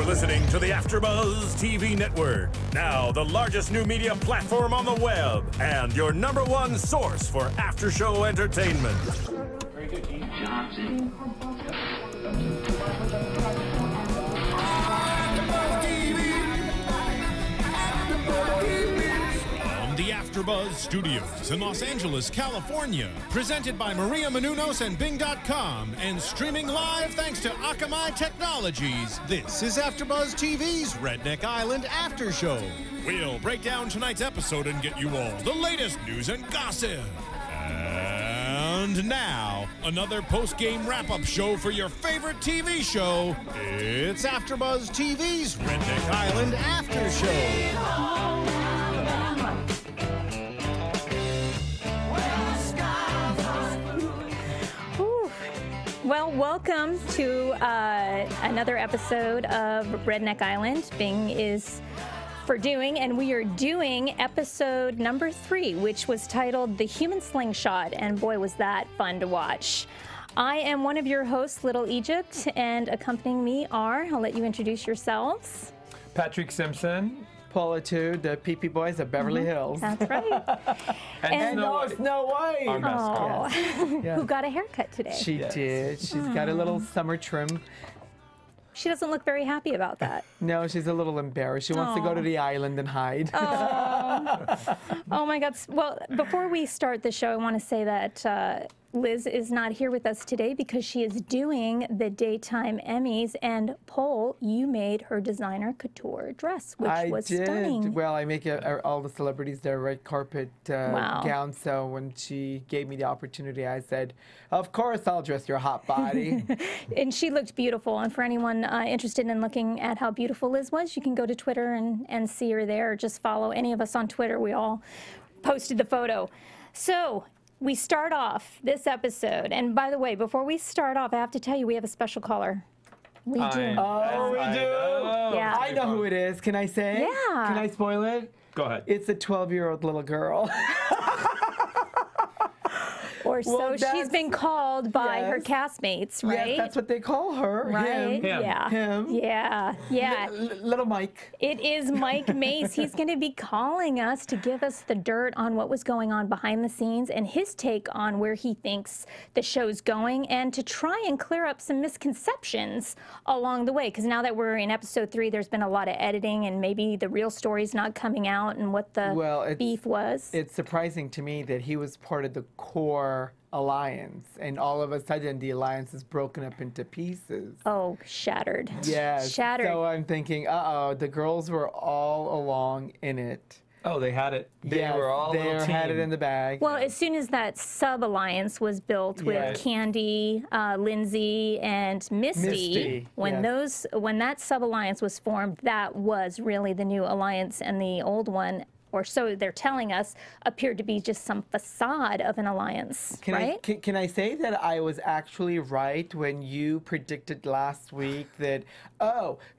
listening to the AFTERBUZZ TV network. Now the largest new media platform on the web and your #1 source for after-show entertainment. Very good, Dean Johnson. The AFTERBUZZ Studios in Los Angeles, California. Presented by Maria Menounos and Bing.com and streaming live thanks to Akamai Technologies. This is AFTERBUZZ TV's Redneck Island After Show. We'll break down tonight's episode and get you all the latest news and gossip. And now, another post-game wrap-up show for your favorite TV show. It's AFTERBUZZ TV's Redneck Island After Show. Well, welcome to another episode of Redneck Island. Bing is for doing, and we are doing episode number 3, which was titled The Human Slingshot, and boy, was that fun to watch. I am one of your hosts, Little Egypt, and accompanying me are, I'll let you introduce yourselves. Patrik, Simpson. Atteu, the PPBoyz of Beverly Hills. That's right. and Snow White. Our mascot. Who got a haircut today. She did. She's got a little summer trim. She doesn't look very happy about that. No, she's a little embarrassed. She wants to go to the island and hide. Oh my God. Well, before we start the show, I want to say that Liz is not here with us today because she is doing the Daytime Emmys, and Paul, you made her designer couture dress, which was stunning. Well, I make all the celebrities their red carpet gowns, so when she gave me the opportunity, I said, of course I'll dress your hot body. And she looked beautiful, and for anyone interested in looking at how beautiful Liz was, you can go to Twitter and see her there, or just follow any of us on Twitter. We all posted the photo. So, we start off this episode, and by the way, before we start off, I have to tell you, we have a special caller. We do. Oh, we do? Yeah. I know who it is. Can I say? Yeah. Can I spoil it? Go ahead. It's a 12-year-old little girl. Or so she's been called by her castmates, right? Yes, that's what they call her. Right? Him. Yeah. Him. Yeah. Yeah. Little Mike. It is Mike Mace. He's going to be calling us to give us the dirt on what was going on behind the scenes and his take on where he thinks the show's going, and to try and clear up some misconceptions along the way. Because now that we're in episode 3, there's been a lot of editing, and maybe the real story's not coming out and what the beef was. It's surprising to me that he was part of the core alliance, and all of a sudden the alliance is broken up into pieces. Oh, shattered. Yes. Shattered. So I'm thinking, the girls were all along in it. Oh, they had it. They were all they a little had team. it in the bag. Well, as soon as that sub-alliance was built with Candy, Lindsay, and Misty, when that sub-alliance was formed, that was really the new alliance, and the old one, or so they're telling us, appeared to be just some facade of an alliance, right? Can I say that I was actually right when you predicted last week that,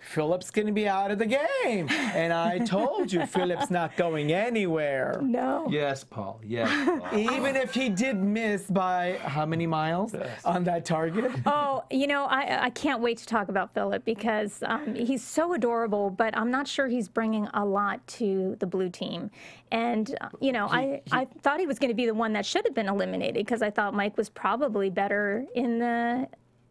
Philip's going to be out of the game? And I told you Philip's not going anywhere. No. Yes, Paul. Yes, Paul. Even if he did miss by how many miles on that target? Oh, you know, I can't wait to talk about Philip because he's so adorable, but I'm not sure he's bringing a lot to the blue team. And, you know, I thought he was going to be the one that should have been eliminated because I thought Mike was probably better in the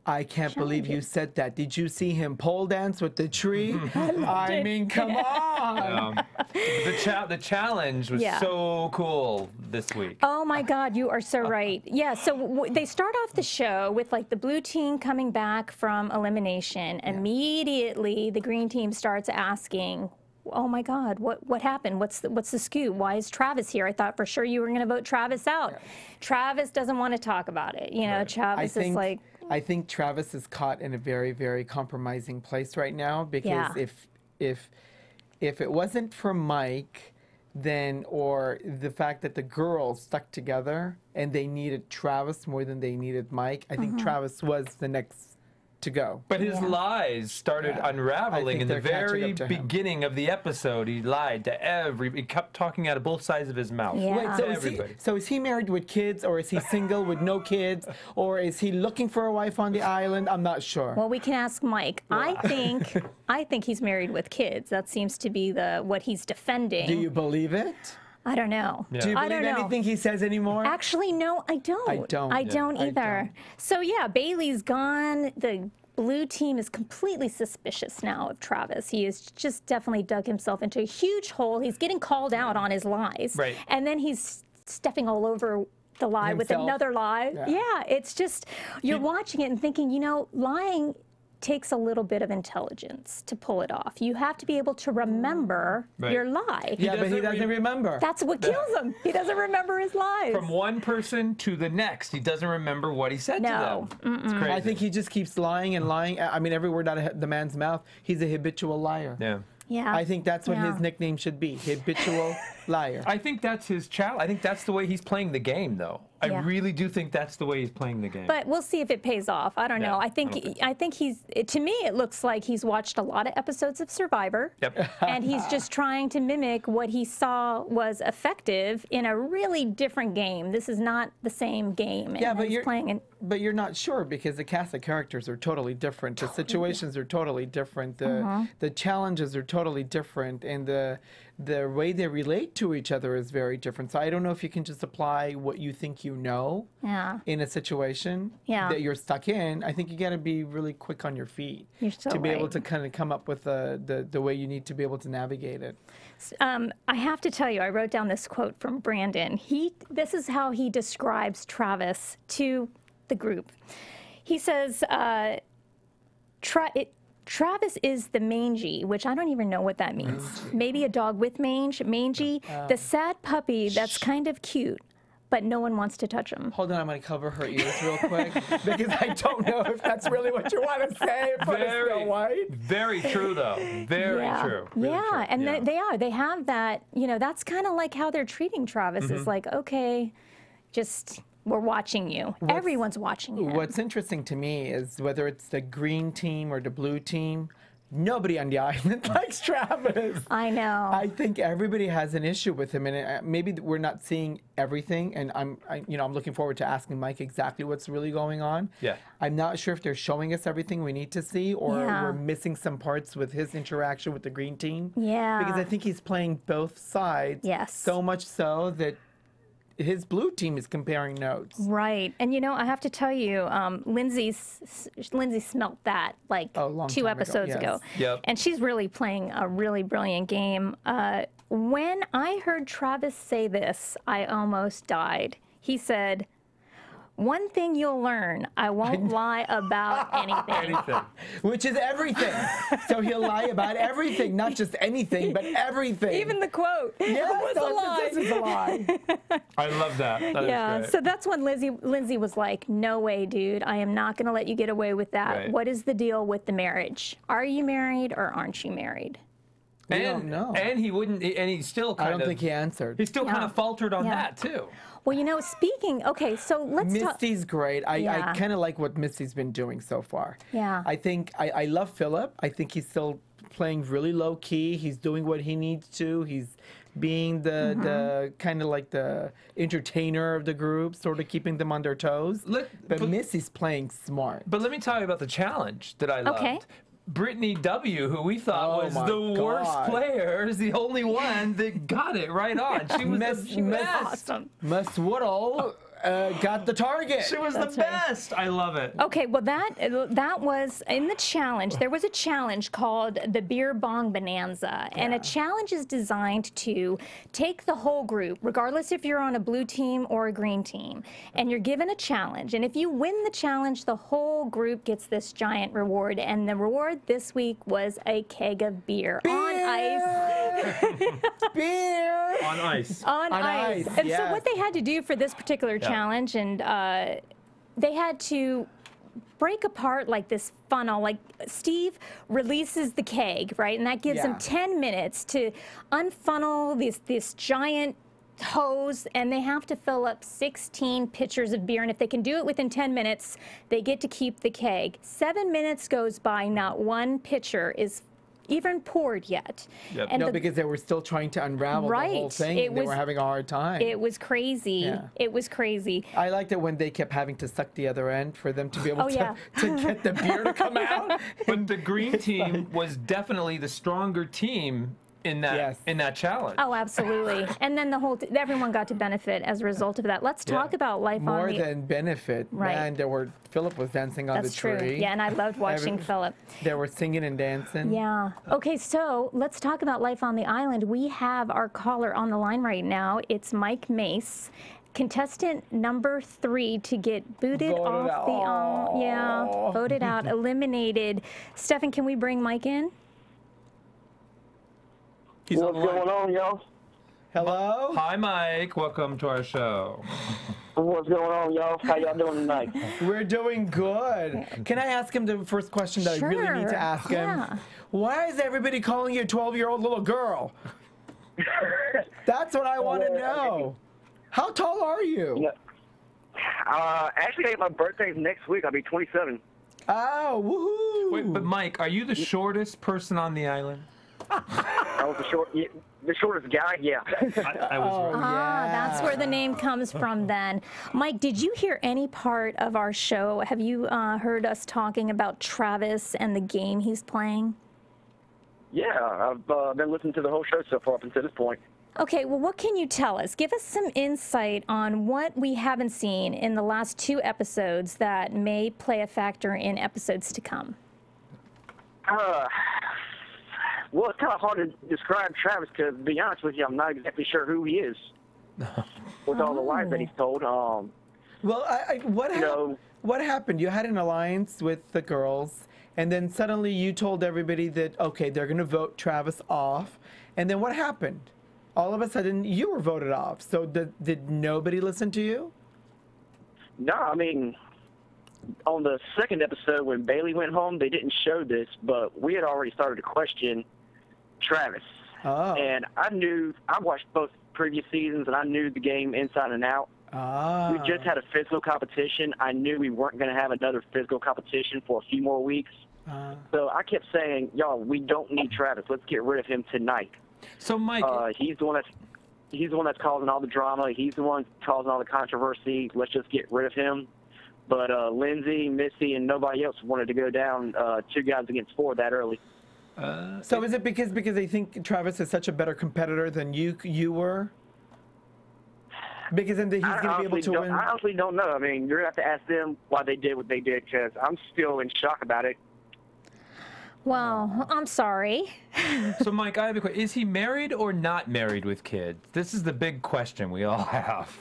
I can't believe you said that. Did you see him pole dance with the tree? I mean, come on. The challenge was so cool this week. Oh, my God, you are so right. Yeah, so they start off the show with, like, the blue team coming back from elimination. Immediately, the green team starts asking, oh my God, what happened? What's the scoop? Why is Travis here? I thought for sure you were going to vote Travis out. Yeah. Travis doesn't want to talk about it. You know, Travis is like... I think Travis is caught in a very, very compromising place right now because if it wasn't for Mike, then, or the fact that the girls stuck together and they needed Travis more than they needed Mike, I think Travis was the next to go. But his lies started unraveling in the very beginning of the episode. He lied to he kept talking out of both sides of his mouth. Wait, so is he married with kids, or is he single with no kids, or is he looking for a wife on the island? I'm not sure. Well, we can ask Mike. I think he's married with kids. That seems to be what he's defending. Do you believe it? I don't know. Yeah. Do you believe anything he says anymore? Actually, no, I don't. I don't either. So yeah, Bailey's gone. The blue team is completely suspicious now of Travis. He has just definitely dug himself into a huge hole. He's getting called out on his lies. Right. And then he's stepping all over the lie with another lie. Yeah, it's just, you're watching it and thinking, you know, lying takes a little bit of intelligence to pull it off. You have to be able to remember your lie. Yeah, but he doesn't remember. That's what kills him. He doesn't remember his lies. From one person to the next, he doesn't remember what he said to them. It's crazy. I think he just keeps lying and lying. I mean, every word out of the man's mouth, he's a habitual liar. Yeah. Yeah. I think that's what his nickname should be, habitual liar. I think that's his challenge. I think that's the way he's playing the game, though. I really do think that's the way he's playing the game. But we'll see if it pays off. I don't know. I think he's, to me, it looks like he's watched a lot of episodes of Survivor. Yep. And he's just trying to mimic what he saw was effective in a really different game. This is not the same game. Yeah, but you're not sure, because the cast of characters are totally different. The situations are totally different. The challenges are totally different, and the way they relate to each other is very different. So I don't know if you can just apply what you think you know in a situation that you're stuck in. I think you got to be really quick on your feet to be able to kind of come up with the way you need to be able to navigate it. I have to tell you, I wrote down this quote from Brandon. This is how he describes Travis to the group. He says, Travis is the mangy, which I don't even know what that means. Maybe a dog with mange, mangy. The sad puppy that's kind of cute, but no one wants to touch him. Hold on, I'm going to cover her ears real quick, because I don't know if that's really what you want to say. Very true, though. Very true. Really true. And they have that, you know, that's kind of like how they're treating Travis. Is like, okay, just... we're watching you. Everyone's watching you. What's interesting to me is whether it's the green team or the blue team, nobody on the island likes Travis. I know. I think everybody has an issue with him, and maybe we're not seeing everything. And I'm looking forward to asking Mike exactly what's really going on. Yeah. I'm not sure if they're showing us everything we need to see, or we're missing some parts with his interaction with the green team. Yeah. Because I think he's playing both sides. Yes. So much so that his blue team is comparing notes. Right. And, you know, I have to tell you, Lindsay smelt that like 2 episodes ago. Yep. And she's really playing a really brilliant game. When I heard Travis say this, I almost died. He said, "One thing you'll learn, I won't lie about anything." Which is everything. So he'll lie about everything, not just anything, but everything. Even the quote. Yeah, was a lie. This is a lie. I love that. That is great. So that's when Lindsay was like, "No way, dude. I am not going to let you get away with that. Right. What is the deal with the marriage? Are you married or aren't you married?" We don't know. And he wouldn't, and he still kind of... I don't think he answered. He still kind of faltered on that, too. Well, you know, so let's talk. Misty's great. I kind of like what Misty's been doing so far. Yeah. I think, I love Philip. I think he's still playing really low key. He's doing what he needs to. He's being the kind of like the entertainer of the group, sort of keeping them on their toes. But Misty's playing smart. But let me tell you about the challenge that I loved. Okay. Brittany W., who we thought was the worst player, is the only one that got it right on. She was the best. Awesome. Miss Woodall got the target. She was the best. I love it. Okay, well that was in the challenge. There was a challenge called the Beer Bong Bonanza, and a challenge is designed to take the whole group, regardless if you're on a blue team or a green team, and you're given a challenge. And if you win the challenge, the whole group gets this giant reward. And the reward this week was a keg of beer. On ice. Beer on ice. On ice. And so what they had to do for this particular challenge, and they had to break apart like this funnel. Like Steve releases the keg, right? And that gives him 10 minutes to unfunnel this giant hose, and they have to fill up 16 pitchers of beer. And if they can do it within 10 minutes, they get to keep the keg. 7 minutes goes by, not one pitcher is even poured yet. Yep. And No, because they were still trying to unravel the whole thing. They were having a hard time. It was crazy. Yeah. It was crazy. I liked it when they kept having to suck the other end for them to be able Oh, yeah. to get the beer to come out. But the green team was definitely the stronger team in that challenge. Oh, absolutely. And then everyone got to benefit as a result of that. Let's talk about life More on the... than benefit. Right. Man, Philip was dancing on That's the tree. true. Yeah, and I loved watching Philip. They were singing and dancing. Yeah. Okay, so let's talk about life on the island. We have our caller on the line right now. It's Mike Mace, contestant number 3 to get booted off the... voted out, eliminated. Stefan, can we bring Mike in? He's What's going on, y'all? Hello? Hi, Mike. Welcome to our show. What's going on, y'all? How y'all doing tonight? We're doing good. Can I ask him the first question that I really need to ask him? Why is everybody calling you a 12-year-old little girl? That's what I want to know. How tall are you? Yeah. Actually, my birthday's next week. I'll be 27. Oh, woohoo! Wait, but Mike, are you the shortest person on the island? I was the shortest guy, yeah. I was right. That's where the name comes from then. Mike, did you hear any part of our show? Have you heard us talking about Travis and the game he's playing? Yeah, I've been listening to the whole show so far up until this point. Okay, well, what can you tell us? Give us some insight on what we haven't seen in the last 2 episodes that may play a factor in episodes to come. Well, it's kind of hard to describe Travis because, to be honest with you, I'm not exactly sure who he is with all the lies that he's told. Well, what happened? You had an alliance with the girls, and then suddenly you told everybody that, okay, they're going to vote Travis off. And then what happened? All of a sudden, you were voted off. So did nobody listen to you? No, I mean, on the second episode when Bailey went home, they didn't show this, but we had already started to question Travis. Oh. And I watched both previous seasons, and I knew the game inside and out. We just had a physical competition. I knew we weren't going to have another physical competition for a few more weeks. So I kept saying, y'all, we don't need Travis. Let's get rid of him tonight. So, Mike... he's the one that's causing all the drama. He's the one causing all the controversy. Let's just get rid of him. But Lindsay, Missy, and nobody else wanted to go down 2 guys against 4 that early. So is it because they think Travis is such a better competitor than you were? Because then he's going to be able to win? I honestly don't know. I mean, you're going to have to ask them why they did what they did, because I'm still in shock about it. Well, I'm sorry. So, Mike, I have a question. Is he married or not married with kids? This is the big question we all have.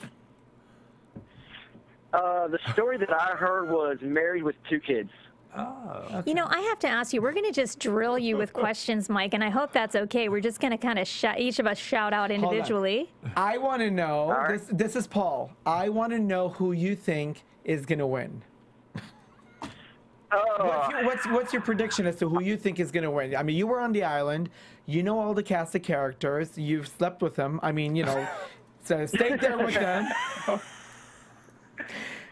The story that I heard was married with 2 kids. Oh. Okay. You know, I have to ask you, we're going to just drill you with questions, Mike, and I hope that's okay. We're just going to kind of each of us shout out individually. I want to know, this is Paul. I want to know who you think is going to win. What's your prediction as to who you think is going to win? I mean, you were on the island. You know all the cast of characters. You've slept with them. I mean, you know, so stay there with them.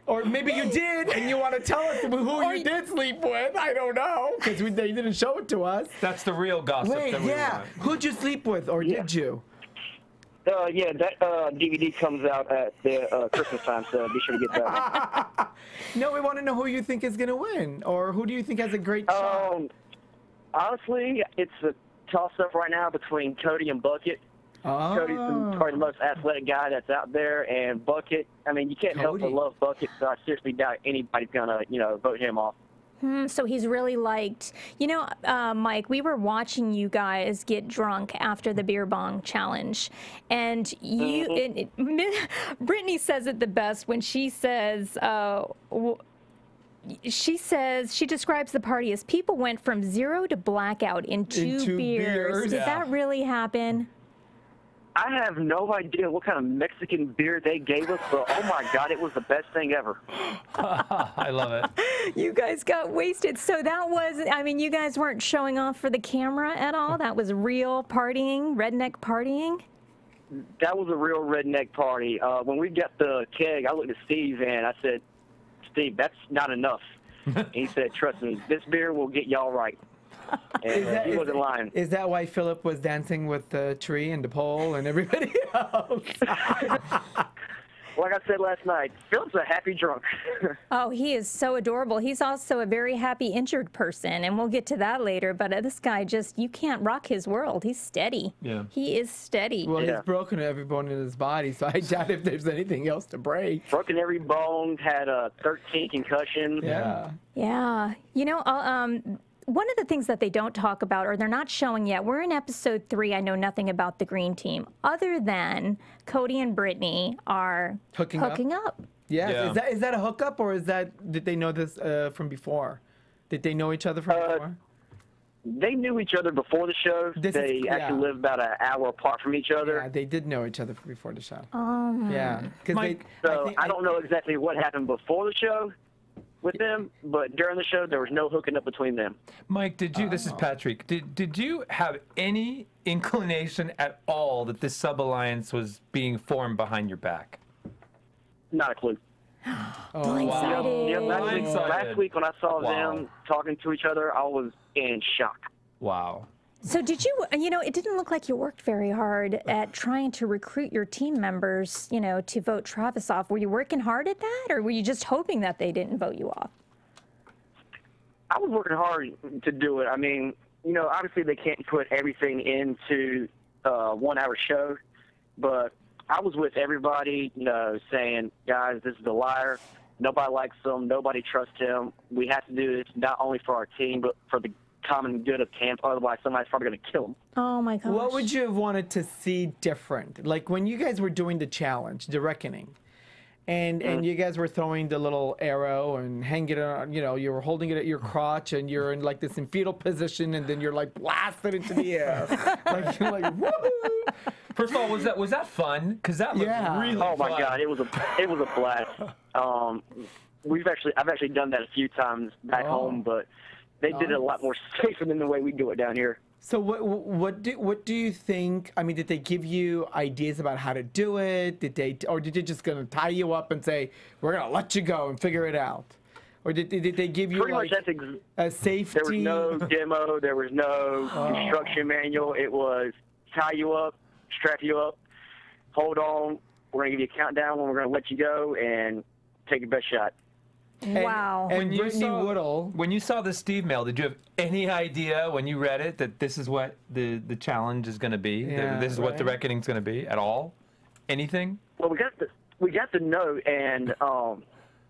Or maybe you did, and you want to tell us who you did sleep with. I don't know, because they didn't show it to us. That's the real gossip that we want. Who'd you sleep with, or did you? Yeah, that DVD comes out at the Christmas time, so be sure to get that. No, we want to know who you think is going to win, or who do you think has a great shot? Honestly, it's a toss-up right now between Cody and Bucket. Cody's probably the most athletic guy that's out there, and Bucket, I mean, you can't help but love Bucket, so I seriously doubt anybody's going to, vote him off. So he's really liked. You know, Mike, we were watching you guys get drunk after the beer bong challenge, and Brittany says it the best when she says, she describes the party as people went from 0 to blackout in 2 beers. Did that really happen? I have no idea what kind of Mexican beer they gave us, but oh my God, it was the best thing ever. I love it. You guys got wasted. So that was, I mean, you guys weren't showing off for the camera at all? That was real partying, redneck partying? that was a real redneck party. When we got the keg, I looked at Steve and I said, Steve, that's not enough. And he said, trust me, this beer will get y'all right. And he wasn't lying. Is that why Philip was dancing with the tree and the pole and everybody else? Like I said last night, Philip's a happy drunk. Oh, he is so adorable. He's also a very happy injured person, and we'll get to that later. But this guy just, you can't rock his world. He's steady. Yeah. He is steady. Well, he's broken every bone in his body, so I doubt if there's anything else to break. Broken every bone, had 13 concussions. Yeah. Yeah. You know, one of the things that they don't talk about, or they're not showing yet, we're in episode 3. I know nothing about the green team, other than Cody and Brittany are hooking up. Yes. Yeah. Is that a hookup, or did they know this from before? Did they know each other from before? They knew each other before the show. They actually lived about an hour apart from each other. Yeah, they did know each other before the show. Oh. Yeah. Mike, I don't know exactly what happened before the show with them, but during the show there was no hooking up between them. Mike, this is Patrik, did you have any inclination at all that this sub-alliance was being formed behind your back? Not a clue. Blindsided. Yeah, last week when I saw them talking to each other, I was in shock. Wow. So did you know, it didn't look like you worked very hard at trying to recruit your team members, you know, to vote Travis off. Were you working hard at that, or were you just hoping that they didn't vote you off? I was working hard to do it. I mean, you know, obviously they can't put everything into a 1-hour show, but I was with everybody, you know, saying, guys, this is a liar. Nobody likes him. Nobody trusts him. We have to do this not only for our team, but for the common good of camp. Otherwise, somebody's probably going to kill him. Oh, my gosh. What would you have wanted to see different? Like when you guys were doing the challenge, the reckoning, and you guys were throwing the little arrow and hanging it on, you know, you were holding it at your crotch and you're in like this in fetal position and then you're like blasted into the air. Like, you're like, woohoo! First of all, was that fun? Because that was really fun. Oh my God, it was a blast. I've actually done that a few times back home, but they did it a lot more safer than the way we do it down here. So what do you think? I mean, did they give you ideas about how to do it? Did they just gonna tie you up and say we're gonna let you go and figure it out? Or did they give you pretty like much a safety? There was no demo. There was no instruction manual. It was tie you up, strap you up, hold on. We're going to give you a countdown when we're going to let you go and take your best shot. Wow. And Brittany Woodall. When you saw the Steve mail, did you have any idea when you read it that this is what the challenge is going to be? Yeah, this is what the reckoning is going to be at all? Anything? Well, we got the note and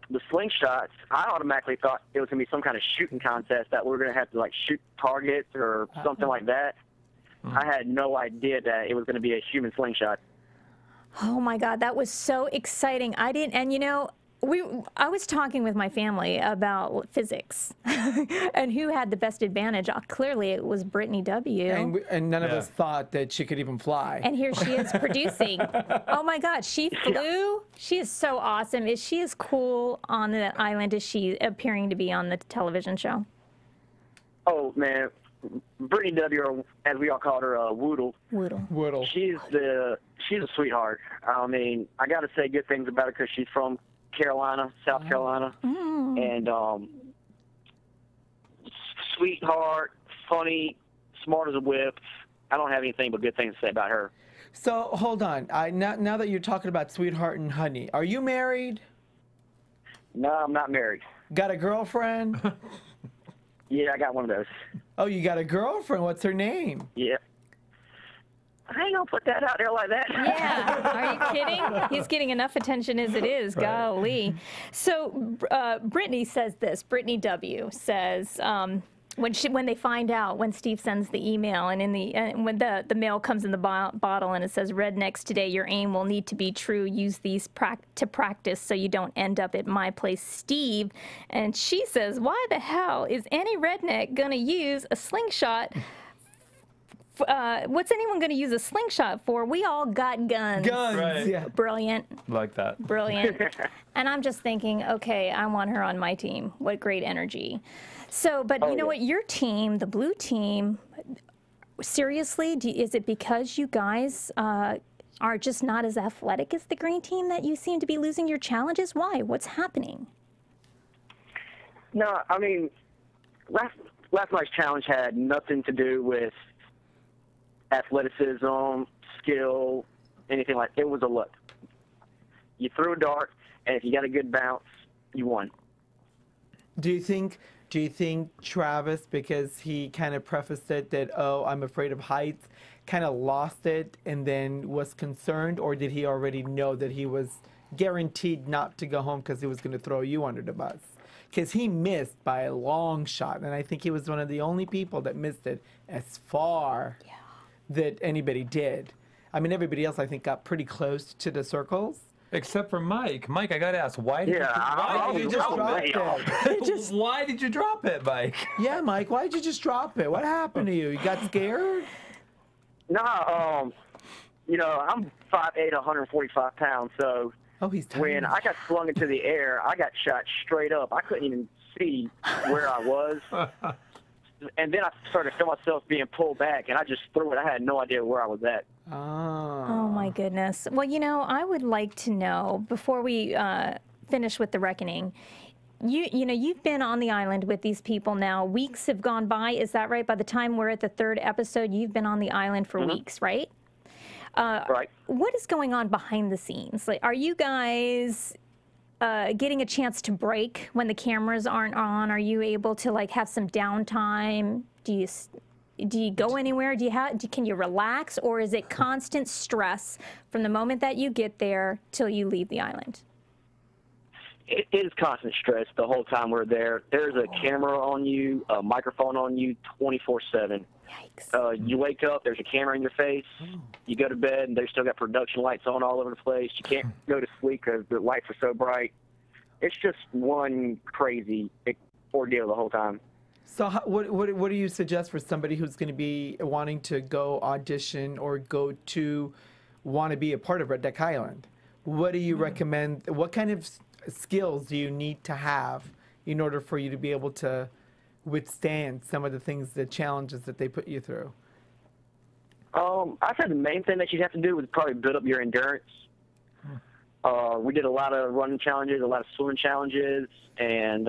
the slingshots. I automatically thought it was going to be some kind of shooting contest that we were going to have to like shoot targets or something like that. I had no idea that it was going to be a human slingshot. Oh my God, that was so exciting. And you know, I was talking with my family about physics and who had the best advantage. Clearly, it was Brittany W. And none of us thought that she could even fly. And here she is producing. Oh my God, she flew. Yeah. She is so awesome. Is she as cool on the island as she appearing to be on the television show? Oh man, Brittany W, or as we all called her, Woodle. She's a sweetheart. I mean, I got to say good things about her because she's from Carolina, South Carolina, and sweetheart, funny, smart as a whip. I don't have anything but good things to say about her. So hold on. Now that you're talking about sweetheart and honey, are you married? No, I'm not married. Got a girlfriend? Yeah, I got one of those. Oh, you got a girlfriend? What's her name? Yeah. I ain't gonna put that out there like that. Yeah, are you kidding? He's getting enough attention as it is. Right. Golly. So Brittany says this. Brittany W says when they find out, when Steve sends the email, and when the mail comes in the bottle and it says, "Rednecks today, your aim will need to be true. Use these to practice so you don't end up at my place, Steve." And she says, "Why the hell is any redneck gonna use a slingshot?" What's anyone going to use a slingshot for? We all got guns. Guns, yeah. Brilliant. Like that. Brilliant. And I'm just thinking, okay, I want her on my team. What great energy. So, but you know what? Your team, the blue team, seriously, is it because you guys are just not as athletic as the green team that you seem to be losing your challenges? Why? What's happening? No, I mean, last night's challenge had nothing to do with athleticism, skill, anything like that. It was a look. You threw a dart, and if you got a good bounce, you won. Do you think Travis, because he kind of prefaced it that, oh, I'm afraid of heights, kind of lost it and then was concerned, or did he already know that he was guaranteed not to go home because he was going to throw you under the bus? Because he missed by a long shot, and I think he was one of the only people that missed it as far that anybody did. I mean, everybody else, I think, got pretty close to the circles. Except for Mike. Mike, I got to ask, why did you drop it? Why did you drop it, Mike? Yeah, Mike, why did you just drop it? What happened to you? You got scared? No, you know, I'm 5'8", 145 pounds, so when I got slung into the air, I got shot straight up. I couldn't even see where I was. And then I started to feel myself being pulled back, and I just threw it. I had no idea where I was at. Oh, my goodness. Well, you know, I would like to know, before we finish with the reckoning, you know, you've been on the island with these people now. Weeks have gone by. Is that right? By the time we're at the 3rd episode, you've been on the island for weeks, right? Right. What is going on behind the scenes? Like, are you guys getting a chance to break when the cameras aren't on? Are you able to, like, have some downtime? Do you go anywhere? Can you relax, or is it constant stress from the moment that you get there till you leave the island? It is constant stress the whole time we're there. There's a camera on you, a microphone on you 24/7. Yikes. You wake up, there's a camera in your face. You go to bed, and they still got production lights on all over the place. You can't go to sleep because the lights are so bright. It's just one crazy ordeal the whole time. So what do you suggest for somebody who's going to be wanting to go audition or want to be a part of Redneck Island? What do you recommend? What kind of skills do you need to have in order for you to be able to withstand some of the challenges that they put you through? I said the main thing that you'd have to do was probably build up your endurance. We did a lot of running challenges, a lot of swimming challenges, and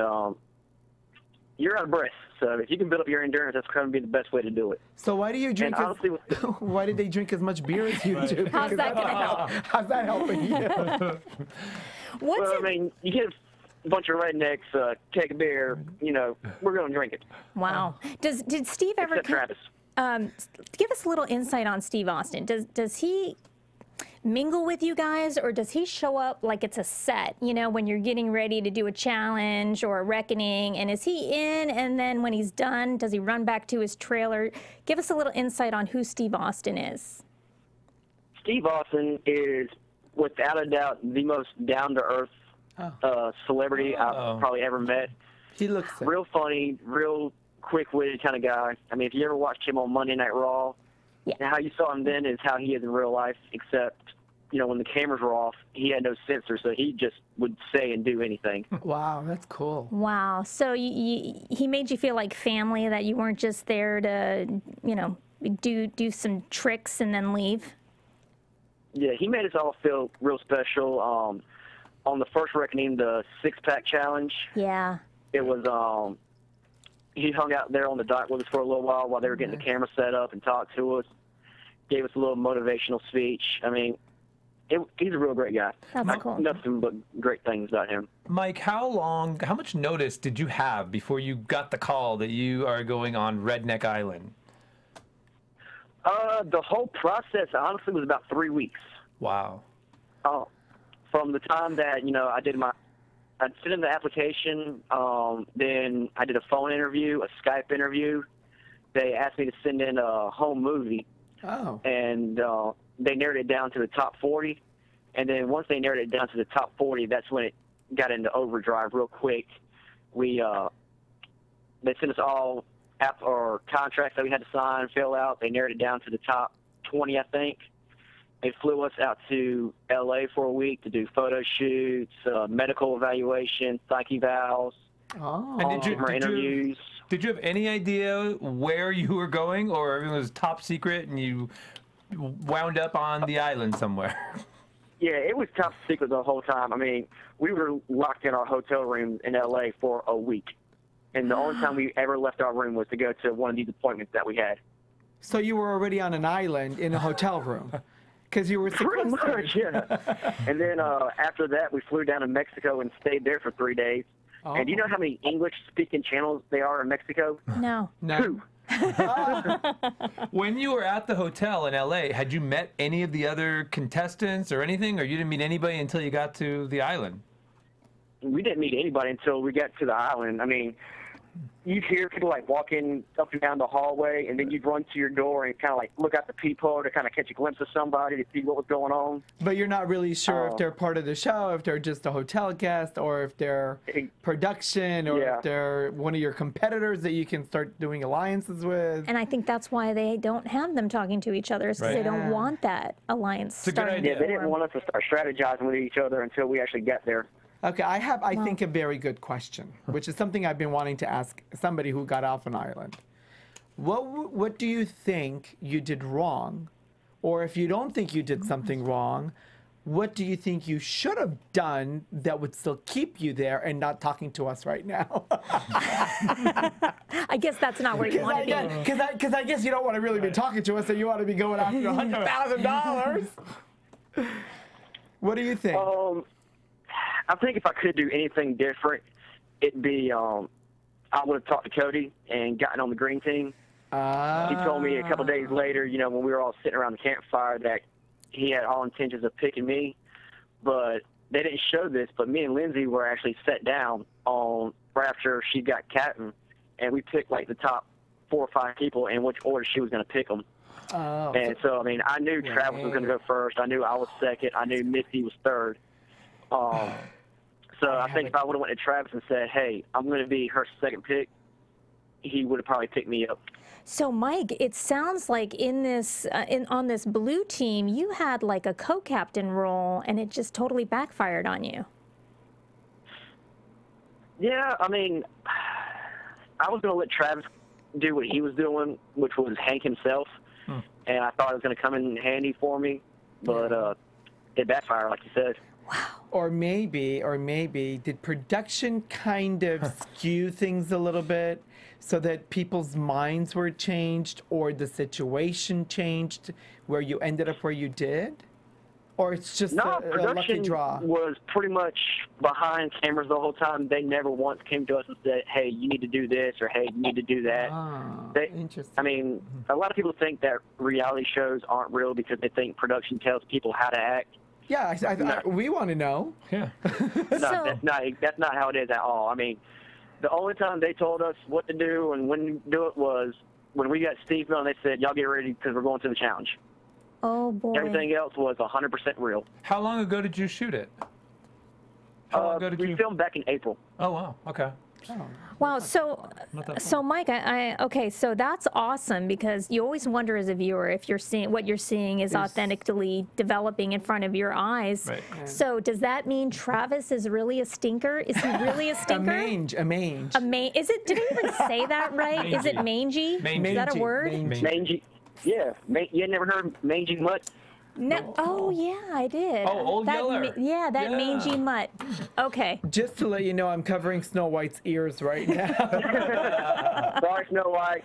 you're out of breath. So if you can build up your endurance, that's going to be the best way to do it. So why do you drink? Why did they drink as much beer as you do? How's that going to help? How's that helping you? I mean, you get a bunch of rednecks, take a beer, you know, we're going to drink it. Wow. Did Steve ever... Travis. Give us a little insight on Steve Austin. Does he mingle with you guys, or does he show up like it's a set, you know, when you're getting ready to do a challenge or a reckoning, and is he in, and then when he's done, does he run back to his trailer? Give us a little insight on who Steve Austin is. Steve Austin is, without a doubt, the most down-to-earth celebrity I've probably ever met. He looks real funny, real quick-witted kind of guy. I mean, if you ever watched him on Monday Night Raw, how you saw him then is how he is in real life, except, you know, when the cameras were off, he had no censor, so he just would say and do anything. Wow, that's cool. Wow. So he made you feel like family, that you weren't just there to, you know, do some tricks and then leave? Yeah, he made us all feel real special. On the first reckoning, the 6-pack challenge. Yeah. It was, he hung out there on the dock with us for a little while they were getting the camera set up and talked to us, gave us a little motivational speech. I mean, he's a real great guy. That's cool. Nothing but great things about him. Mike, how much notice did you have before you got the call that you are going on Redneck Island? The whole process, honestly, was about 3 weeks. Wow. From the time that, you know, I'd fit in the application, then I did a phone interview, a Skype interview. They asked me to send in a home movie. Oh. And they narrowed it down to the top 40. And then once they narrowed it down to the top 40, that's when it got into overdrive real quick. They sent us all contracts that we had to sign, fill out. They narrowed it down to the top 20, I think. They flew us out to L.A. for a week to do photo shoots, medical evaluation, psych evals, interviews. Did you have any idea where you were going, or everything was top secret and you wound up on the island somewhere. Yeah, it was top secret the whole time. I mean, we were locked in our hotel room in L.A. for a week. And the only time we ever left our room was to go to one of these appointments that we had. So you were already on an island in a hotel room? Because you were Pretty sequestered. much, yeah. And then after that, we flew down to Mexico and stayed there for 3 days. Oh. And do you know how many English-speaking channels there are in Mexico? No. No. 2. When you were at the hotel in L.A., had you met any of the other contestants or anything, or you didn't meet anybody until you got to the island? We didn't meet anybody until we got to the island. I mean, you'd hear people like walking up and down the hallway, and then you'd run to your door and kind of like look out the peephole to kind of catch a glimpse of somebody to see what was going on. But you're not really sure if they're part of the show, if they're just a hotel guest, or if they're production, or if they're one of your competitors that you can start doing alliances with. And I think that's why they don't have them talking to each other, is because they don't want that alliance starting to Yeah, they didn't form. want us to start strategizing with each other until we actually got there. Okay, I have, I think, a very good question, which is something I've been wanting to ask somebody who got off an island. What do you think you did wrong? Or if you don't think you did something wrong, what do you think you should have done that would still keep you there and not talking to us right now? I guess that's not where you want to be. Because I guess you don't want to really be talking to us, and you want to be going after $100,000. What do you think? I think if I could do anything different, it'd be I would have talked to Cody and gotten on the green team. He told me a couple days later, you know, when we were all sitting around the campfire, that he had all intentions of picking me. But they didn't show this, but me and Lindsay were actually sat down on right after she got captain, and we picked like the top 4 or 5 people in which order she was going to pick them. And so, I mean, I knew Travis was going to go first. I knew I was second. I knew Misty was third. So I think if I would have went to Travis and said, hey, I'm going to be her second pick, he would have probably picked me up. So, Mike, it sounds like in this, on this blue team, you had like a co-captain role, and it just totally backfired on you. Yeah, I mean, I was going to let Travis do what he was doing, which was Hank himself, and I thought it was going to come in handy for me, but it backfired, like you said. Wow. Or maybe, did production kind of skew things a little bit so that people's minds were changed, or the situation changed where you ended up where you did? Or it's just a lucky production draw? Was pretty much behind cameras the whole time. They never once came to us and said, hey, you need to do this, or hey, you need to do that. Interesting. I mean, a lot of people think that reality shows aren't real because they think production tells people how to act. Yeah, we want to know. Yeah. No, that's not how it is at all. I mean, the only time they told us what to do and when to do it was when we got Steve on. They said, y'all get ready because we're going to the challenge. Oh, boy. Everything else was 100% real. How long ago did you shoot it? How long ago did we filmed back in April. Oh, wow. Okay. Wow. So Mike, okay, so that's awesome, because you always wonder as a viewer if you're seeing what you're seeing is authentically developing in front of your eyes. Right. So does that mean Travis is really a stinker? Is he really a stinker? A mange. Is it? Did I even say that right? Mangy. Is it mangy? Mangy. Is that a word? Mangy. Yeah. You had never heard mangy mutt? No. Oh yeah, I did. Oh, Old Yeller. Yeah, that mangy mutt. Okay. Just to let you know, I'm covering Snow White's ears right now. Sorry, Snow White.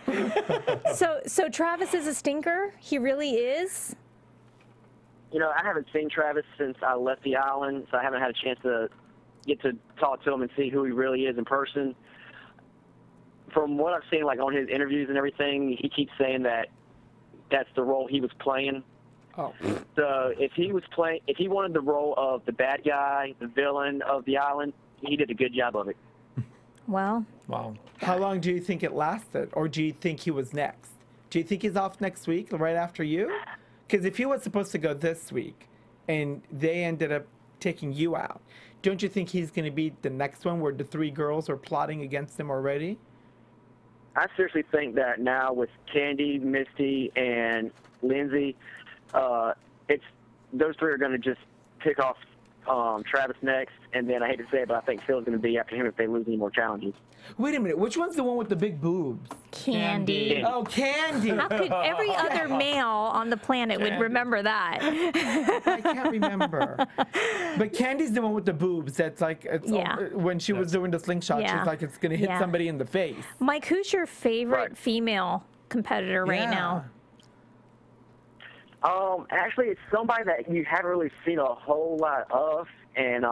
So Travis is a stinker? He really is? You know, I haven't seen Travis since I left the island, so I haven't had a chance to get to talk to him and see who he really is in person. From what I've seen, like on his interviews and everything, he keeps saying that that's the role he was playing. Oh. So if he wanted the role of the bad guy, the villain of the island, he did a good job of it. Well. Wow. How long do you think it lasted? Or do you think he was next? Do you think he's off next week, right after you? Because if he was supposed to go this week and they ended up taking you out, don't you think he's going to be the next one where the 3 girls are plotting against him already? I seriously think that now with Candy, Misty, and Lindsay, those 3 are going to just pick off Travis next, and then I hate to say it, but I think Phil's going to be after him if they lose any more challenges. Wait a minute. Which one's the one with the big boobs? Candy. Oh, Candy. How could every other male on the planet would remember that? I can't remember. But Candy's the one with the boobs. That's like when she was doing the slingshot, she's like, it's going to hit somebody in the face. Mike, who's your favorite female competitor right now? Actually, it's somebody that you haven't really seen a whole lot of, and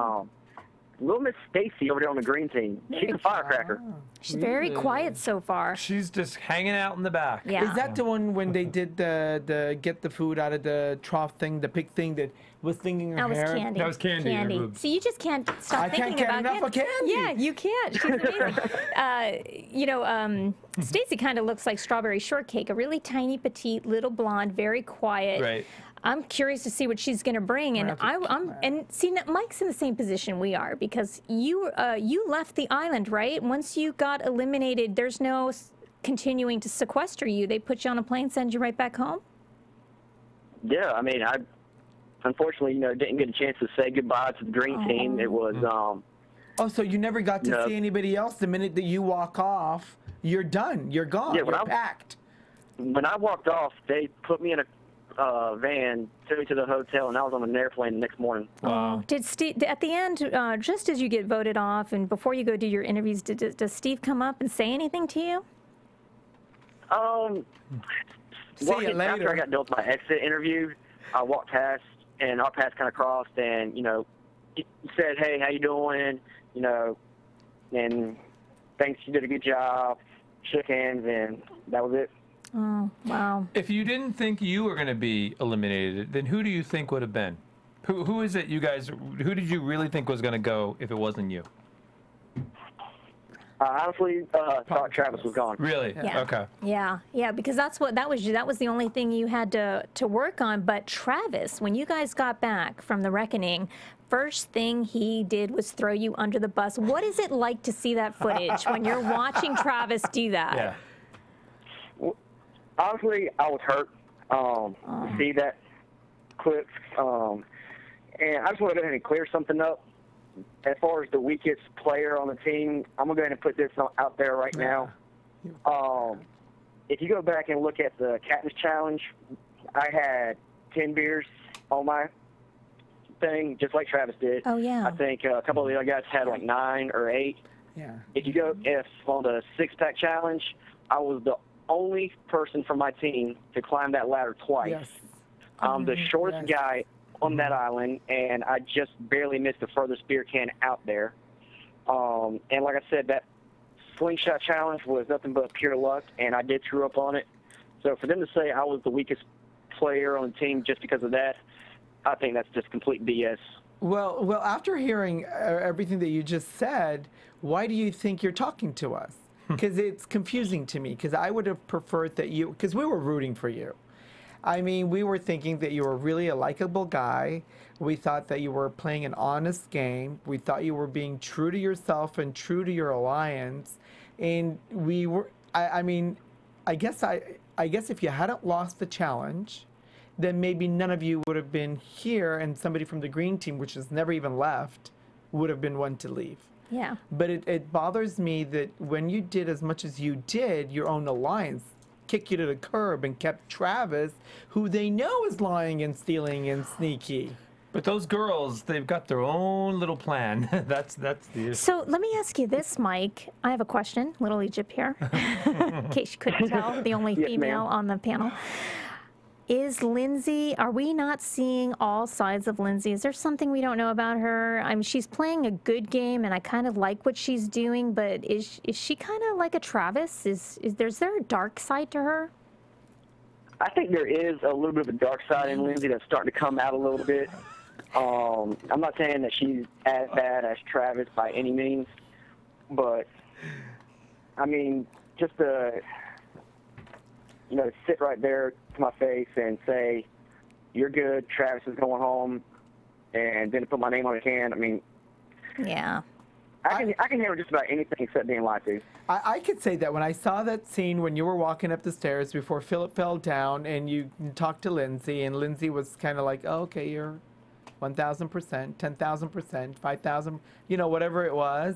little Miss Stacy over there on the green team. She's a firecracker. She's very quiet so far. She's just hanging out in the back. Is that the one when they did the get the food out of the trough thing, the pig thing that was stinging her hair? That was Candy. That was Candy. So you just can't stop thinking about I can't get enough of Candy. Yeah, you can't. She's amazing. Stacy kind of looks like strawberry shortcake, a really tiny, petite, little blonde, very quiet. Right. I'm curious to see what she's going to bring, and Mike's in the same position we are because you left the island, right? Once you got eliminated, there's no continuing to sequester you. They put you on a plane, send you right back home. Yeah, I mean, I unfortunately, didn't get a chance to say goodbye to the green team. It was so you never got to see anybody else. The minute that you walk off, you're done. You're gone. Yeah, you're packed. When I walked off, they put me in a van, took me to the hotel, and I was on an airplane the next morning. Wow. Did Steve, at the end, just as you get voted off and before you go do your interviews, does Steve come up and say anything to you? See you later. After I got done with my exit interview, I walked past, and our paths kind of crossed, and, he said, hey, how you doing? And thanks, you did a good job. Shook hands, and that was it. Oh, wow. If you didn't think you were going to be eliminated, then who do you think would have been? Who is it you guys, who did you really think was going to go if it wasn't you? I honestly thought Travis was gone. Really? Yeah. Okay. Yeah, because that was the only thing you had to work on. But Travis, when you guys got back from the reckoning, first thing he did was throw you under the bus. What is it like to see that footage when you're watching Travis do that? Yeah. Well, honestly, I was hurt to see that clip. And I just want to go ahead and clear something up. As far as the weakest player on the team, I'm going to go ahead and put this out there right now. If you go back and look at the Captain's Challenge, I had 10 beers on my thing, just like Travis did. Oh, yeah. I think a couple of the other guys had like 9 or 8. Yeah. If you go on the 6-pack challenge, I was the only person from my team to climb that ladder twice. Yes. I'm the shortest guy on that island, and I just barely missed the furthest beer can out there. And like I said, that slingshot challenge was nothing but pure luck, and I did screw up on it. So for them to say I was the weakest player on the team just because of that, I think that's just complete BS. Well, after hearing everything that you just said, why do you think you're talking to us? Because it's confusing to me, because I would have preferred that you, because we were rooting for you. I mean, we were thinking that you were really a likable guy. We thought that you were playing an honest game. We thought you were being true to yourself and true to your alliance. And we were, I guess if you hadn't lost the challenge, then maybe none of you would have been here, and somebody from the green team, which has never even left, would have been one to leave. Yeah. But it bothers me that when you did as much as you did, your own alliance kicked you to the curb and kept Travis, who they know is lying and stealing and sneaky. But those girls, they've got their own little plan. That's the issue. So let me ask you this, Mike. I have a question, Little Egypt here, in case you couldn't tell, the only female on the panel. Is Lindsay, are we not seeing all sides of Lindsay? Is there something we don't know about her? I mean, she's playing a good game, and I kind of like what she's doing, but is she kind of like a Travis? Is there a dark side to her? I think there is a little bit of a dark side in Lindsay that's starting to come out a little bit. I'm not saying that she's as bad as Travis by any means, but, I mean, just to, sit right there to my face and say, you're good, Travis is going home, and then to put my name on a can, I mean, yeah. I can handle just about anything except being lied to. I could say that when I saw that scene when you were walking up the stairs before Philip fell down and you talked to Lindsay, and Lindsay was kind of like, oh, okay, 1,000%, 10,000%, 5,000, whatever it was.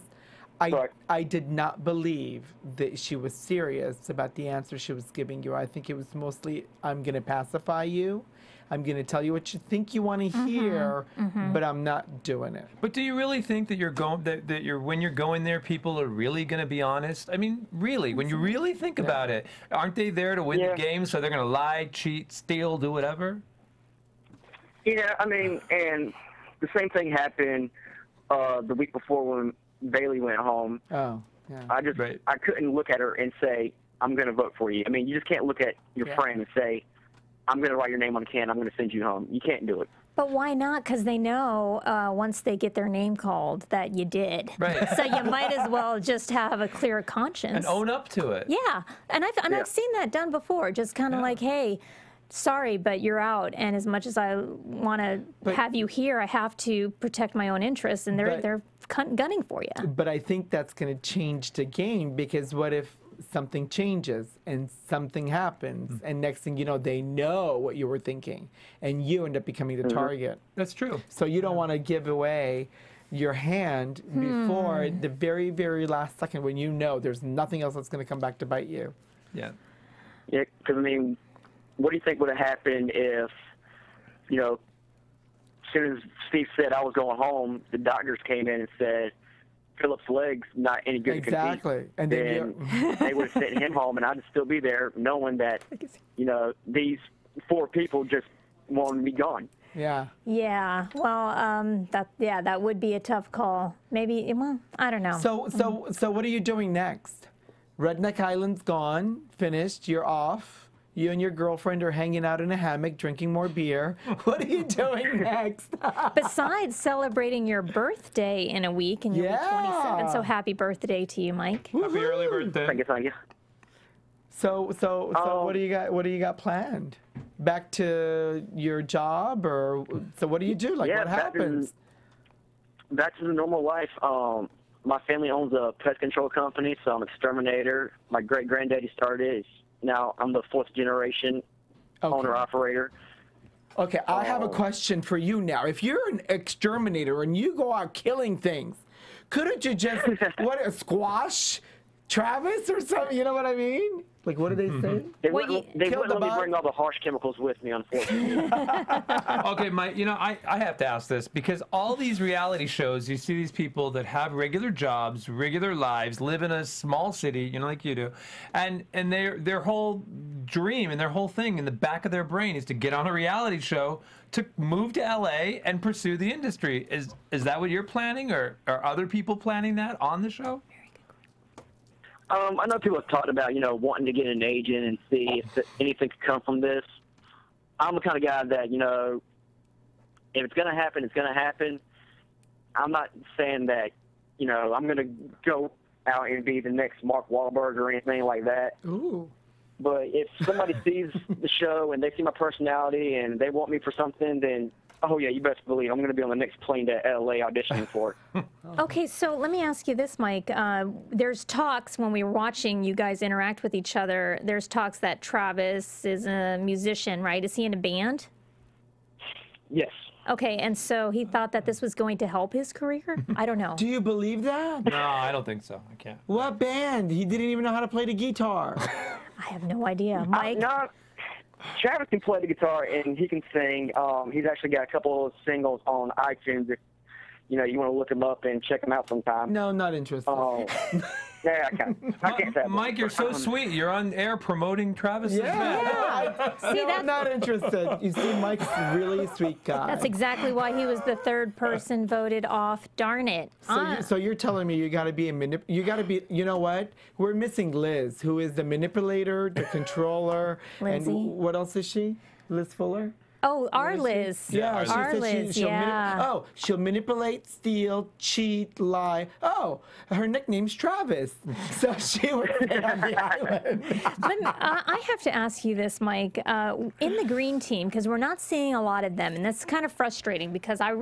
I did not believe that she was serious about the answer she was giving you. I think it was mostly, I'm going to pacify you. I'm going to tell you what you think you want to hear, but I'm not doing it. But do you really think that when you're going there, people are really going to be honest? I mean, really, when you really think about it, aren't they there to win the game, so they're going to lie, cheat, steal, do whatever? Yeah, I mean, and the same thing happened the week before when Bailey went home. Oh, yeah. I couldn't look at her and say, I'm going to vote for you. I mean, you just can't look at your friend and say, I'm going to write your name on a can, I'm going to send you home. You can't do it. But why not? Because they know once they get their name called that you did. Right. So you might as well just have a clear conscience. And own up to it. Yeah. And I've seen that done before. Just kind of like, hey, sorry, but you're out. And as much as I want to have you here, I have to protect my own interests. And they're gunning for you. But I think that's going to change the game, because what if something changes and something happens, and next thing you know, they know what you were thinking, and you end up becoming the target. That's true. So you don't want to give away your hand before the very, very last second, when you know there's nothing else that's going to come back to bite you. Yeah. Yeah, because, I mean, what do you think would have happened if, as soon as Steve said I was going home, the doctors came in and said, Philip's leg's not any good to compete. And then they would have sent him home, and I'd still be there knowing that, these 4 people just wanted me gone. Yeah. Yeah. Well, that would be a tough call. Maybe, well, I don't know. So what are you doing next? Redneck Island's gone, finished, you're off. You and your girlfriend are hanging out in a hammock, drinking more beer. What are you doing next? Besides celebrating your birthday in a week, and you'll be 27, so happy birthday to you, Mike. Happy early birthday. Thank you. So what do you got? What do you got planned? Back to your job, or so? What do you do? Like, what happens? Back to the normal life. My family owns a pest control company, so I'm an exterminator. My great granddaddy started it. Now I'm the 4th generation owner-operator. Okay, I have a question for you now. If you're an exterminator and you go out killing things, couldn't you just squash Travis or something? You know what I mean? Like, what do they say? They wouldn't let me bring all the harsh chemicals with me, unfortunately. Okay, Mike, I have to ask this, because all these reality shows, you see these people that have regular jobs, regular lives, live in a small city, like you do, and their whole dream and their whole thing in the back of their brain is to get on a reality show, to move to LA and pursue the industry. Is that what you're planning, or are other people planning that on the show? I know people have talked about, wanting to get an agent and see if anything could come from this. I'm the kind of guy that, if it's going to happen, it's going to happen. I'm not saying that, I'm going to go out and be the next Mark Wahlberg or anything like that. Ooh. But if somebody sees the show and they see my personality and they want me for something, then, oh, yeah, you best believe I'm going to be on the next plane to L.A. auditioning for it. Okay, so let me ask you this, Mike. There's talks when we were watching you guys interact with each other, there's talks that Travis is a musician, right? Is he in a band? Yes. Okay, and so he thought that this was going to help his career? I don't know. Do you believe that? No, I don't think so. I can't. What band? He didn't even know how to play the guitar. I have no idea. Mike? No, Travis can play the guitar and he can sing. He's actually got a couple of singles on iTunes. If you want to look him up and check him out sometime. No, not interested. Yeah, I can't say. Mike, you're so sweet. You're on air promoting Travis's band. I'm not interested. You see, Mike's a really sweet guy. That's exactly why he was the 3rd person voted off. Darn it. So you're telling me you got to be you got to be, you know what? We're missing Liz, who is the manipulator, the controller. Lindsay. And what else is she? Liz Fuller? Oh, our Liz. Yeah, our Liz, yeah. She'll manipulate, steal, cheat, lie. Oh, her nickname's Travis. So she was on the island. I have to ask you this, Mike. In the green team, because we're not seeing a lot of them, and that's kind of frustrating because I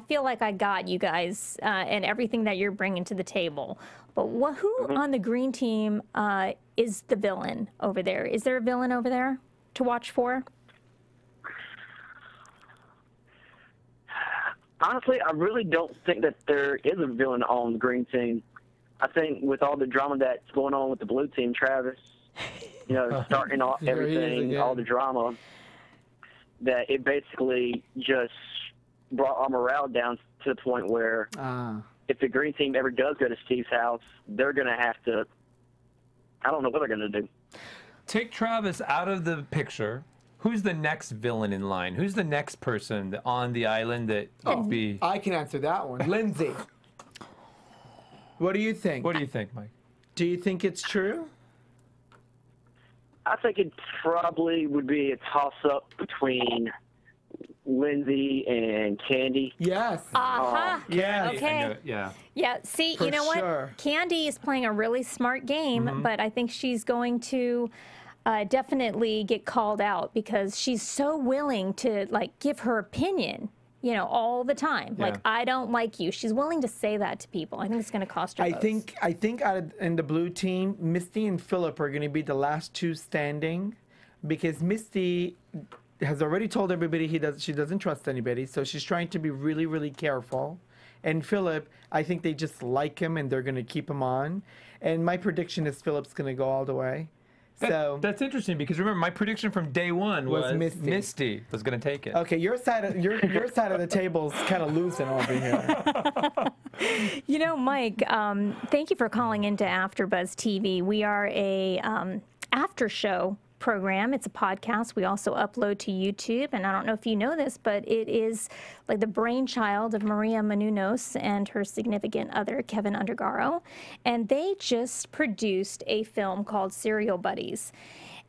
feel like I got you guys and everything that you're bringing to the table. But who on the green team is the villain over there? Is there a villain over there to watch for? Honestly, I really don't think that there is a villain on the green team. I think with all the drama that's going on with the blue team, Travis, starting off everything, all the drama, that it basically just brought our morale down to the point where if the green team ever does go to Steve's house, they're going to have to, I don't know what they're going to do. Take Travis out of the picture. Who's the next villain in line? Who's the next person on the island that would be... I can answer that one. Lindsay. What do you think? What do you think, Mike? Do you think it's true? I think it probably would be a toss-up between Lindsay and Candy. Yes. Yeah. Okay. Yeah. Yeah, see, For you know sure. what? Candy is playing a really smart game, but I think she's going to definitely get called out because she's so willing to, like, give her opinion, all the time. Yeah. Like, I don't like you. She's willing to say that to people. I think it's going to cost her votes. I think in the blue team, Misty and Philip are going to be the last two standing because Misty has already told everybody she doesn't trust anybody, so she's trying to be really, really careful. And Philip, I think they just like him and they're going to keep him on. And my prediction is Philip's going to go all the way. That's interesting because remember my prediction from day one was Misty was going to take it. Okay, your side of the table's kind of losing over here. Mike, thank you for calling into AfterBuzz TV. We are a after show program. It's a podcast. We also upload to YouTube, and I don't know if you know this, but it is like the brainchild of Maria Menounos and her significant other, Kevin Undergaro, and they just produced a film called Serial Buddies.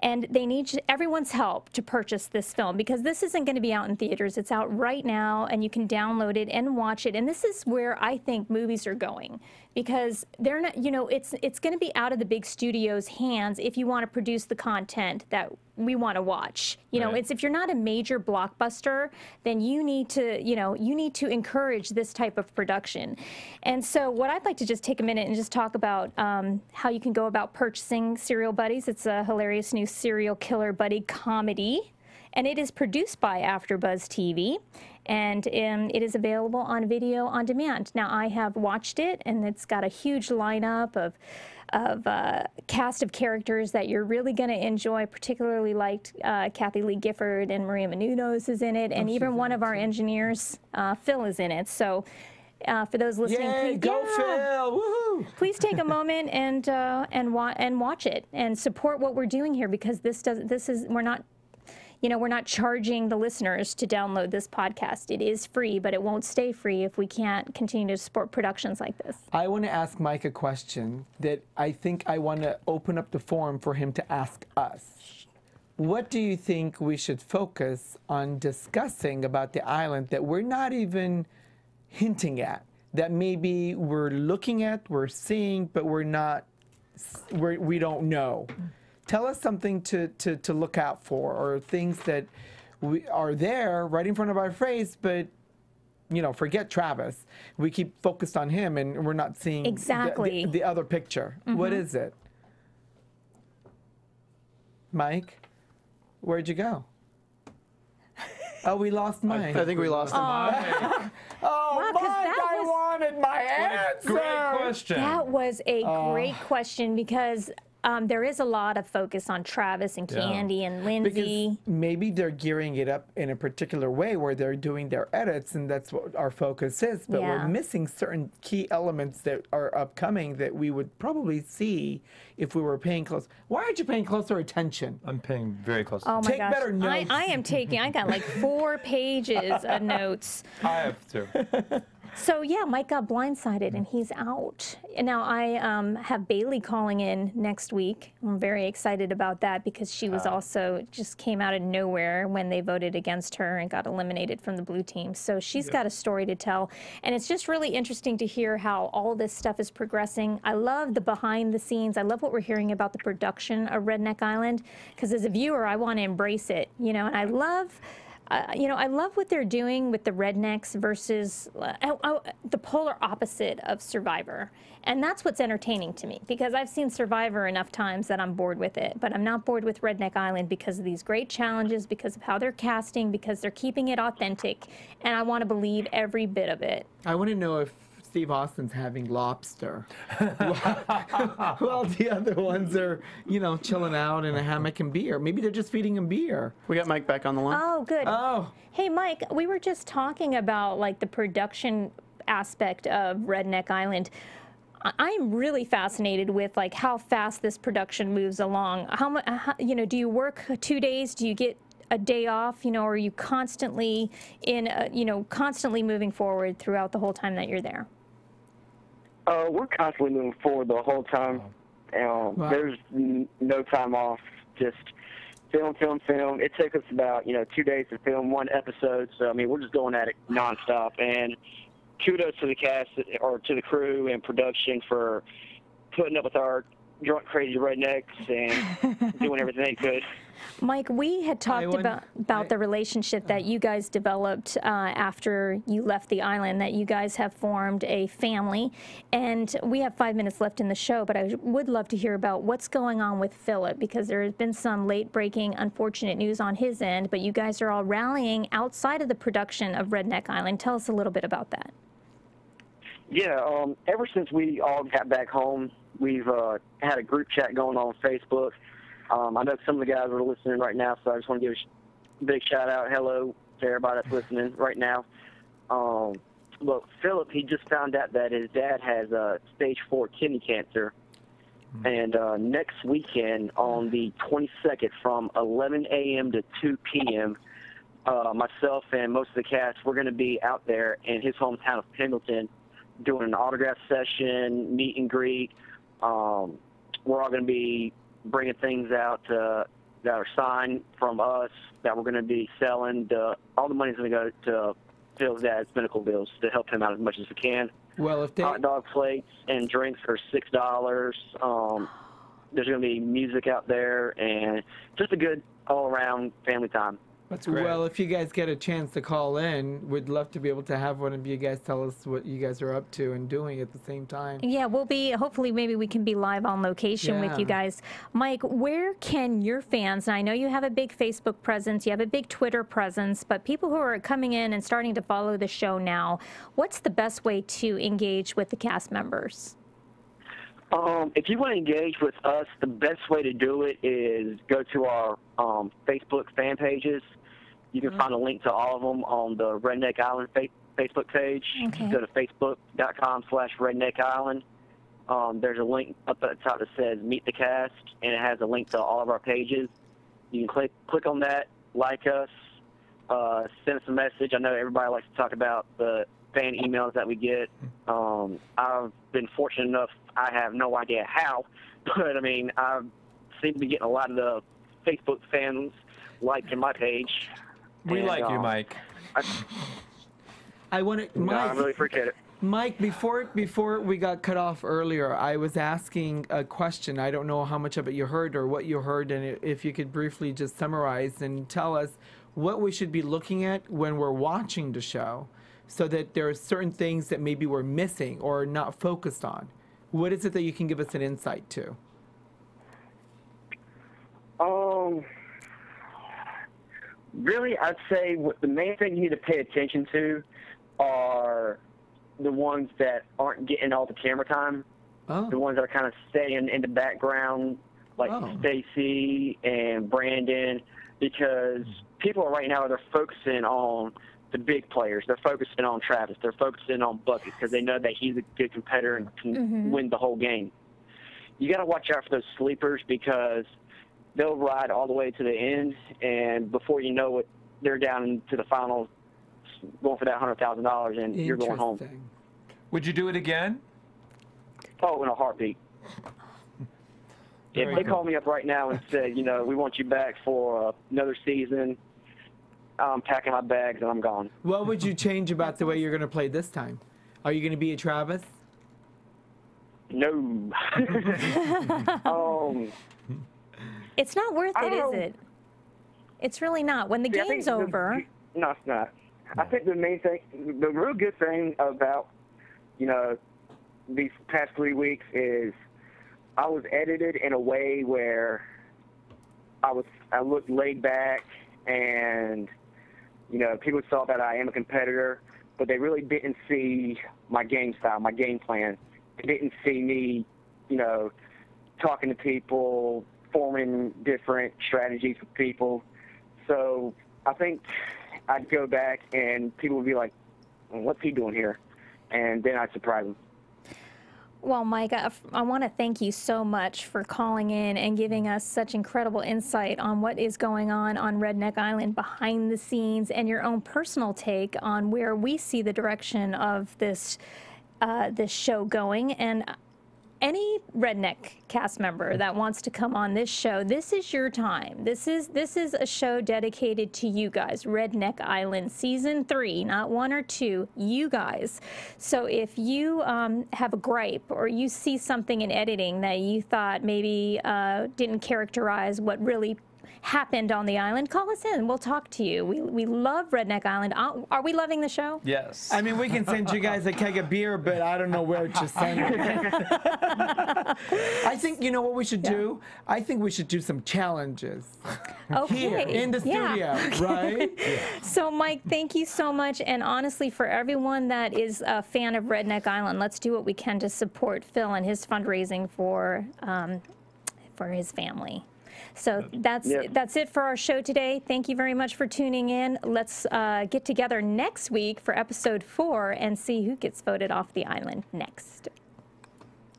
And they need everyone's help to purchase this film because this isn't going to be out in theaters. It's out right now, and you can download it and watch it. And this is where I think movies are going because they're not, it's going to be out of the big studio's hands if you want to produce the content that we want to watch. It's if you're not a major blockbuster, then you need to encourage this type of production. And so what I'd like to just take a minute and just talk about how you can go about purchasing Serial Buddies. It's a hilarious new serial killer buddy comedy, and it is produced by AfterBuzz TV, and it is available on video on demand. Now, I have watched it, and it's got a huge lineup of cast of characters that you're really going to enjoy. Particularly liked Kathy Lee Gifford and Maria Menounos is in it, and even one of our engineers, Phil, is in it. So for those listening, Yay, please, go Phil! Woohoo! Please take a moment and watch it and support what we're doing here because we're not charging the listeners to download this podcast. It is free, but it won't stay free if we can't continue to support productions like this. I want to ask Mike a question that I think I want to open up the forum for him to ask us. What do you think we should focus on discussing about the island that we're not even hinting at, that maybe we're looking at, we're seeing, but we don't know? Tell us something to look out for, or things that are there right in front of our face, but forget Travis. We keep focused on him, and we're not seeing exactly the other picture. What is it, Mike? Where'd you go? Oh, we lost Mike. I think we lost him. Oh, Wow, 'cause Mike, that I was- wanted my answer. Great question. That was a great question because there is a lot of focus on Travis and Candy and Lindsay. Because maybe they're gearing it up in a particular way where they're doing their edits, and that's what our focus is. But we're missing certain key elements that are upcoming that we would probably see if we were paying close. Why aren't you paying closer attention? I'm paying very close Oh my Take gosh. better notes. I got like 4 pages of notes. I have to. So yeah, Mike got blindsided and he's out. And now I have Bailey calling in next week. I'm very excited about that because she was also just came out of nowhere when they voted against her and got eliminated from the blue team. So she's got a story to tell. And it's just really interesting to hear how all this stuff is progressing. I love the behind the scenes. I love what we're hearing about the production of Redneck Island because as a viewer, I want to embrace it, and I love I love what they're doing with the rednecks versus the polar opposite of Survivor. And that's what's entertaining to me, because I've seen Survivor enough times that I'm bored with it. But I'm not bored with Redneck Island because of these great challenges, because of how they're casting, because they're keeping it authentic. And I want to believe every bit of it. I want to know if Steve Austin's having lobster. Well, the other ones are, chilling out in a hammock and beer. Maybe they're just feeding him beer. We got Mike back on the line. Oh, good. Oh. Hey, Mike, we were just talking about like the production aspect of Redneck Island. I'm really fascinated with like how fast this production moves along. Do you work 2 days? Do you get a day off? Or are you constantly constantly moving forward throughout the whole time that you're there? We're constantly moving forward the whole time. Wow. There's no time off. Just film. It took us about 2 days to film one episode. So we're just going at it nonstop. And kudos to the cast or to the crew and production for putting up with our drunk, crazy rednecks and doing everything they could. Mike, we had talked about the relationship that you guys developed after you left the island, that you guys have formed a family. And we have 5 minutes left in the show, but I would love to hear about what's going on with Philip, because there has been some late-breaking, unfortunate news on his end, but you guys are all rallying outside of the production of Redneck Island. Tell us a little bit about that. Yeah, ever since we all got back home, we've had a group chat going on Facebook. I know some of the guys are listening right now, so I just want to give a big shout-out, hello to everybody that's listening right now. Look, Philip, he just found out that his dad has stage 4 kidney cancer. And next weekend, on the 22nd, from 11 a.m. to 2 p.m., myself and most of the cast, we're going to be out there in his hometown of Pendleton doing an autograph session, meet and greet. We're all going to be bringing things out that are signed from us that we're going to be selling. All the money's going to go to Phil's dad's medical bills to help him out as much as we can. Well, if they... Hot dog plates and drinks are $6. There's going to be music out there and just a good all-around family time. That's great. Well, if you guys get a chance to call in, we'd love to be able to have one of you guys tell us what you guys are up to and doing at the same time. Yeah, we'll be, hopefully maybe we can be live on location with you guys. Mike, where can your fans, and I know you have a big Facebook presence, you have a big Twitter presence, but people who are coming in and starting to follow the show now, what's the best way to engage with the cast members? If you want to engage with us, the best way to do it is go to our Facebook fan pages. You can find a link to all of them on the Redneck Island Facebook page. Okay. Go to facebook.com/Redneck Island. There's a link up at the top that says Meet the Cast, and it has a link to all of our pages. You can click on that, like us, send us a message. I know everybody likes to talk about the fan emails that we get. I've been fortunate enough, I have no idea how, but I seem to be getting a lot of the Facebook fans liking my page. We like you, Mike. I want to, Mike. I really appreciate it. Mike, before we got cut off earlier, I was asking a question. I don't know how much of it you heard or what you heard, and if you could briefly just summarize and tell us what we should be looking at when we're watching the show, so that there are certain things that maybe we're missing or not focused on. What is it that you can give us an insight to? Really, I'd say the main thing you need to pay attention to are the ones that aren't getting all the camera time. Oh. The ones that are kind of staying in the background, like Stacy and Brandon, because people right now, they're focusing on the big players. They're focusing on Travis. They're focusing on Bucket because they know that he's a good competitor and can win the whole game. You got to watch out for those sleepers because they'll ride all the way to the end, and before you know it, they're down into the finals going for that $100,000, and you're going home. Would you do it again? Oh, in a heartbeat. If they call me up right now and say, we want you back for another season, I'm packing my bags and I'm gone. What would you change about the way you're going to play this time? Are you going to be a Travis? No. It's not worth it, is it? It's really not. When the game's over, No, it's not. I think the main thing, the real good thing about, these past 3 weeks is I was edited in a way where I looked laid back, and people saw that I am a competitor, but they really didn't see my game style, my game plan. They didn't see me, talking to people, forming different strategies with people. So I think I'd go back and people would be like, well, what's he doing here? And then I'd surprise them. Well, Mike, I want to thank you so much for calling in and giving us such incredible insight on what is going on Redneck Island behind the scenes, and your own personal take on where we see the direction of this show going. And any redneck cast member that wants to come on this show, this is your time. This is a show dedicated to you guys. Redneck Island Season 3, not 1 or 2, you guys. So if you have a gripe or you see something in editing that you thought maybe didn't characterize what really happened on the island, call us in. We'll talk to you. We love Redneck Island. Are we loving the show? Yes. I mean, we can send you guys a keg of beer, but I don't know where to send it. I think, what we should do? I think we should do some challenges. Okay. Here in the studio, right? Yeah. So, Mike, thank you so much. And honestly, for everyone that is a fan of Redneck Island, let's do what we can to support Phil and his fundraising for his family. So that's it for our show today. Thank you very much for tuning in. Let's get together next week for episode 4 and see who gets voted off the island next.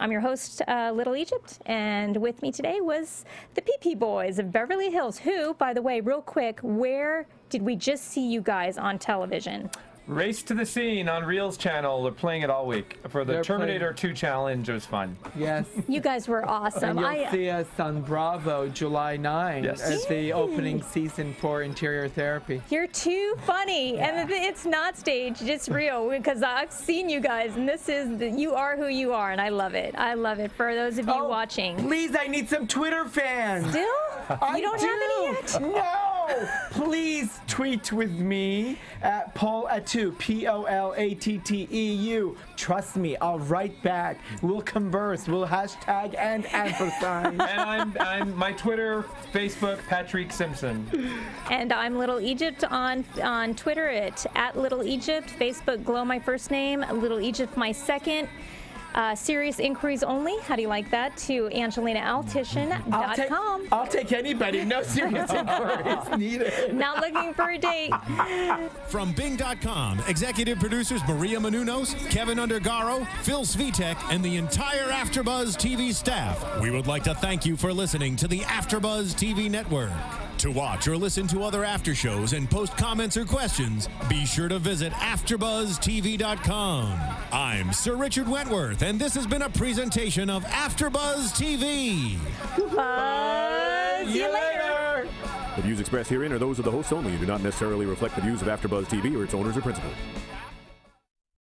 I'm your host, Little Egypt, and with me today was the PPBoyz of Beverly Hills, who, by the way, real quick, where did we just see you guys on television? Race to the Scene on Reel's channel. They're playing it all week for the Terminator 2 challenge. It was fun. Yes. You guys were awesome. And you'll see us on Bravo July 9 as the opening season for Interior Therapy. You're too funny. Yeah. And it's not staged. It's real, because I've seen you guys, and you are who you are, and I love it. I love it. For those of you watching. Please, I need some Twitter fans. Still? You don't have any yet? No. Please tweet with me at Paul Atteu, P-O-L-A-T-T-E-U. Trust me, I'll write back. We'll converse. We'll hashtag and ampersand. And I'm my Twitter, Facebook, Patrik Simpson. And I'm Little Egypt on Twitter at Little Egypt. Facebook, Glow my first name, Little Egypt my second. Serious inquiries only. How do you like that? To AngelinaAltician.com. I'll take anybody. No serious inquiries needed. Not looking for a date. From Bing.com, executive producers Maria Menounos, Kevin Undergaro, Phil Svitek, and the entire AfterBuzz TV staff, we would like to thank you for listening to the AfterBuzz TV network. To watch or listen to other after shows and post comments or questions, be sure to visit AfterBuzzTV.com. I'm Sir Richard Wentworth, and this has been a presentation of AfterBuzz TV. See you later. The views expressed herein are those of the hosts only and do not necessarily reflect the views of AfterBuzz TV or its owners or principals.